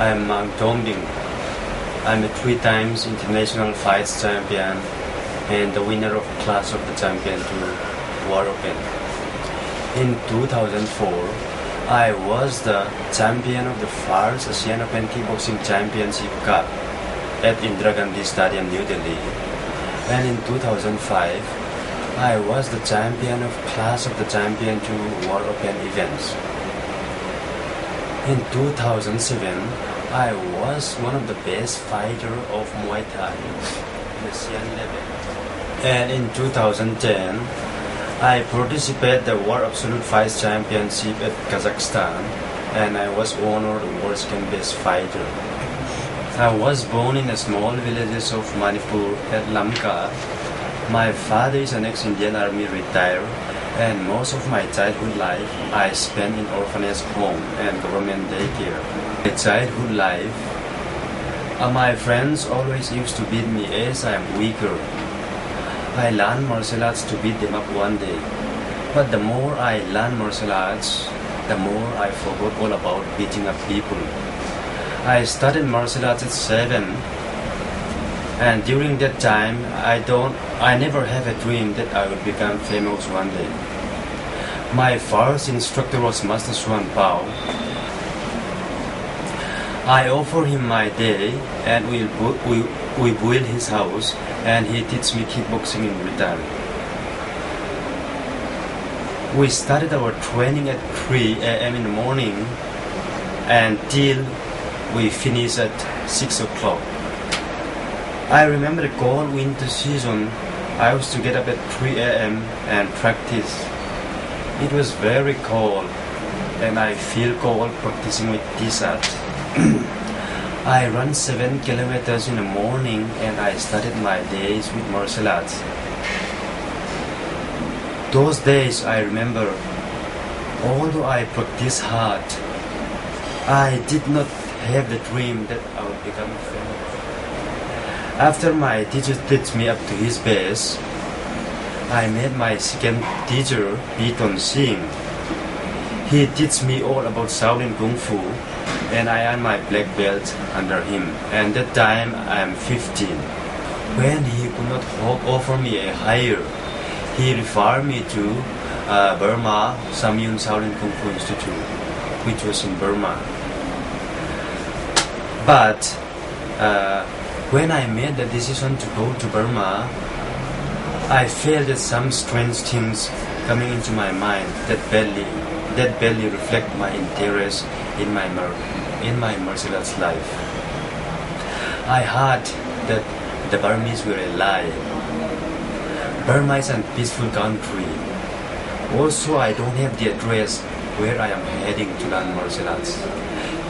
I'm Mangtombing. I'm a 3 times international fights champion and the winner of Clash of the Champion to World Open. In 2004, I was the champion of the first Asian Open Kickboxing Championship Cup at Indira Gandhi Stadium, New Delhi. And in 2005, I was the champion of Clash of the Champion to World Open events. In 2007, I was one of the best fighters of Muay Thai in Asian level. And in 2010, I participated in the World Absolute Fights Championship at Kazakhstan, and I was honored world second best fighter. I was born in a small village of Manipur at Lamka. My father is an ex-Indian Army retired, and most of my childhood life I spent in orphanage home and government daycare. My childhood life, my friends always used to beat me as I am weaker. I learned martial arts to beat them up one day, but the more I learned martial arts, the more I forgot all about beating up people. I started martial arts at 7, and during that time I never have a dream that I would become famous one day. My first instructor was Master Swan Pao. I offered him my day, and we built his house, and he teach me kickboxing in return. We started our training at 3 a.m. in the morning until we finished at 6 o'clock. I remember the cold winter season, I used to get up at 3 a.m. and practice. It was very cold, and I feel cold practicing with t-shirt. I ran 7 kilometers in the morning, and I started my days with martial arts. Those days I remember, although I practiced hard, I did not have the dream that I would become famous. After my teacher taught me up to his best, I met my second teacher, Piton Singh. He taught me all about Shaolin Kung Fu, and I earned my black belt under him. And that time I am 15. When he could not offer me a higher, he referred me to Burma Samyun Shaolin Kung Fu Institute, which was in Burma. But when I made the decision to go to Burma, I felt that some strange things coming into my mind that barely reflect my interest in my martial arts life. I heard that the Burmese were a lie. Burma is a peaceful country. Also, I don't have the address where I am heading to learn martial arts.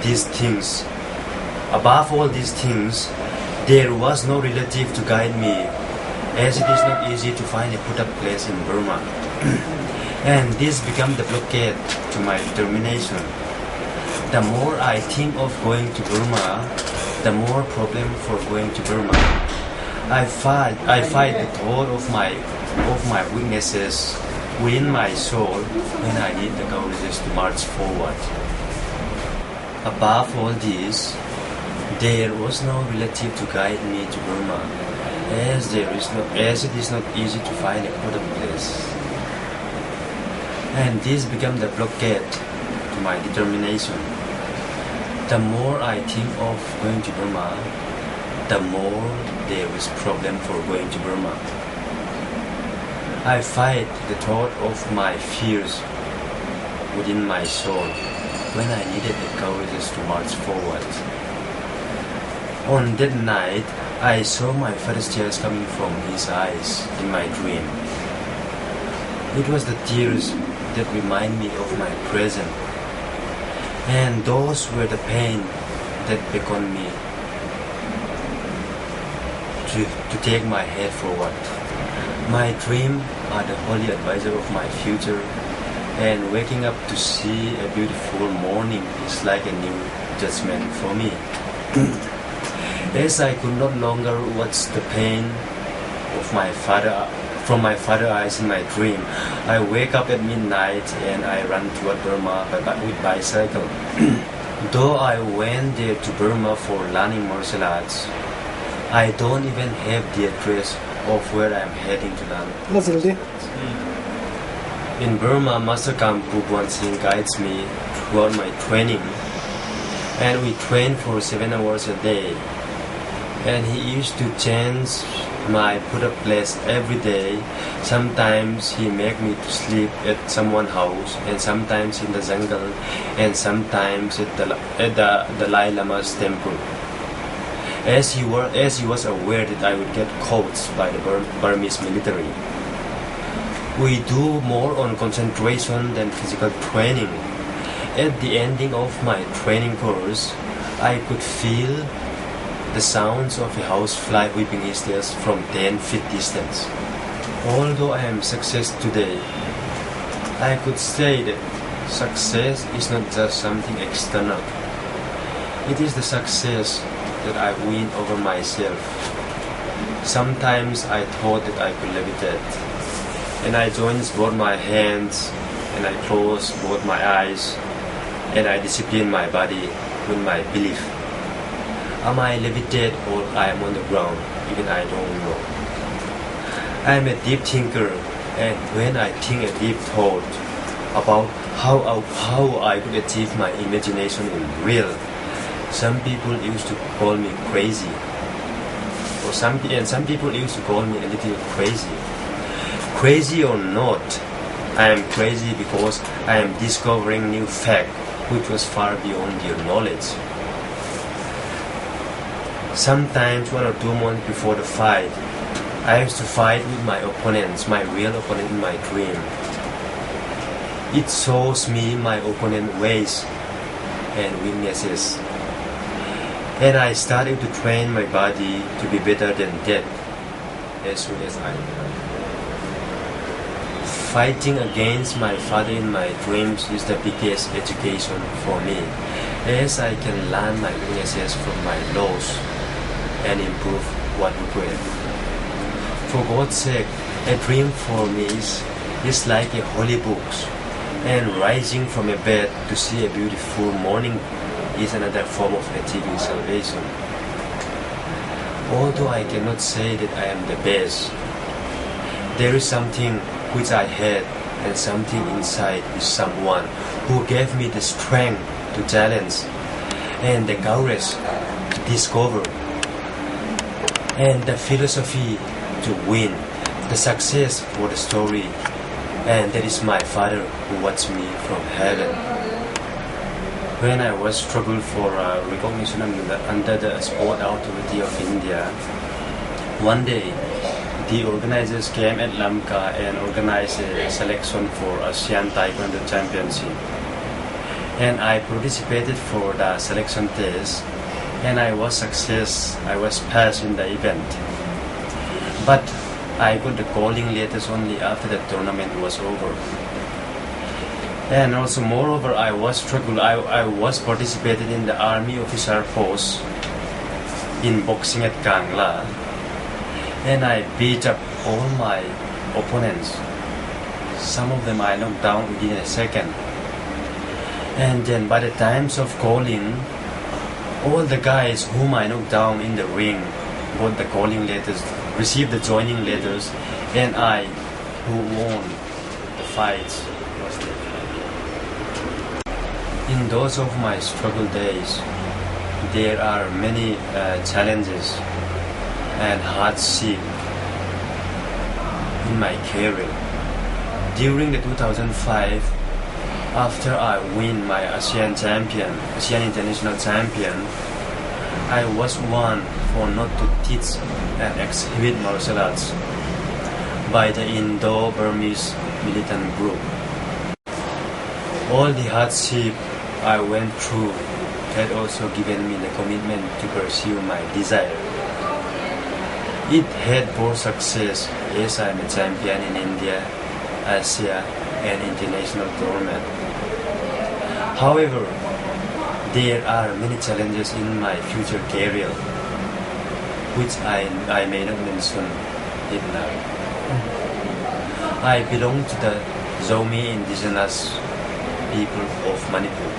These things, above all these things, there was no relative to guide me, as it is not easy to find a put-up place in Burma. And this became the blockade to my determination. The more I think of going to Burma, the more problem for going to Burma. I fight the thought of my weaknesses within my soul when I need the courage to march forward. Above all this, there was no relative to guide me to Burma, as it is not easy to find a put-up place. And this became the blockade to my determination. The more I think of going to Burma, the more there is problem for going to Burma. I fight the thought of my fears within my soul when I needed the courage to march forward. On that night, I saw my father's tears coming from his eyes in my dream. It was the tears that remind me of my present, and those were the pain that beckoned me to take my head forward. My dream are the holy advisor of my future, and waking up to see a beautiful morning is like a new judgment for me. As I could no longer watch the pain of my father from my father's eyes in my dream, I wake up at midnight and I run toward Burma with bicycle. Though I went there to Burma for learning martial arts, I don't even have the address of where I'm heading to learn. Nazildi. In Burma, Master Kampu Buan Singh guides me throughout my training, and we train for 7 hours a day. And he used to change my put-up place every day. Sometimes he make me to sleep at someone's house, and sometimes in the jungle, and sometimes at the Dalai Lama's temple. As he was aware that I would get caught by the Burmese military. We do more on concentration than physical training. At the ending of my training course, I could feel the sounds of a housefly whipping his tails from 10 feet distance. Although I am success today, I could say that success is not just something external. It is the success that I win over myself. Sometimes I thought that I could levitate, and I joined both my hands, and I closed both my eyes, and I disciplined my body with my belief. Am I levitate or I am on the ground? Even I don't know. I am a deep thinker, and when I think a deep thought about how I could achieve my imagination in real, some people used to call me crazy, and some people used to call me a little crazy. Crazy or not, I am crazy because I am discovering new fact which was far beyond your knowledge. Sometimes 1 or 2 months before the fight, I used to fight with my opponents, my real opponent in my dream. It shows me my opponent's ways and weaknesses. And I started to train my body to be better than that as soon as I can. Fighting against my father in my dreams is the biggest education for me, as I can learn my weaknesses from my loss and improve what regret. For God's sake, a dream for me is like a holy book, and rising from a bed to see a beautiful morning is another form of achieving salvation. Although I cannot say that I am the best, there is something which I had and something inside with someone who gave me the strength to challenge and the courage to discover and the philosophy to win, the success for the story, and that is my Father who watched me from heaven. When I was struggled for recognition under the Sport Authority of India, one day the organizers came at Lamka and organized a selection for ASEAN Taekwondo Championship. And I participated for the selection test, and I was passed in the event. But I got the calling letters only after the tournament was over. And also, moreover, I was participated in the army officer post in boxing at Kangla, and I beat up all my opponents. Some of them I knocked down within a second. And then by the times of calling, all the guys whom I knocked down in the ring got the calling letters, received the joining letters, and I, who won the fights, was there. In those of my struggle days, there are many challenges and hardship in my career. During the 2005, after I win my ASEAN International Champion, I was warned for not to teach and exhibit martial arts by the Indo-Burmese militant group. All the hardship I went through had also given me the commitment to pursue my desire. It had brought success as I am a champion in India, Asia, and international tournament. However, there are many challenges in my future career, which I may not mention it now. I belong to the Zomi indigenous people of Manipur.